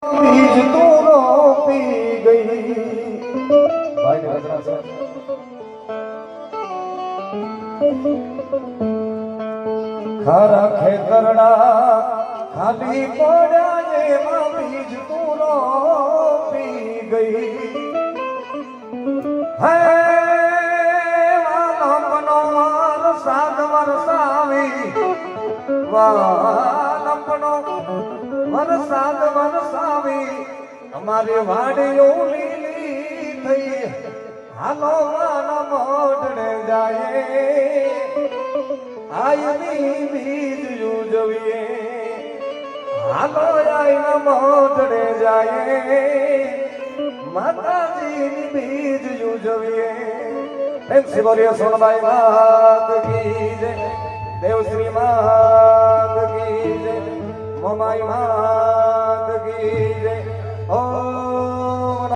બીજ તું રોપી ગઈ ભાઈ ને રચના છે ખરા ખેતરડા ખાલી પડ્યા એમાં બીજ તું રોપી ગઈ હે વાલમનો વરસાદ વરસાવી વાલમનો વરસાદ વરસાવી અમારી વાડીઓ લીલી થઈ હાલો માના મોઢડે જાય આયની બીજ ઉજવીએ હાલો આયના મોઢડે જાય માતાજીની બીજ ઉજવીએ એમ શિવરિયા સોનબાઈ માત કી જય દેવશ્રી માત કી જય મોમાઈ માત કી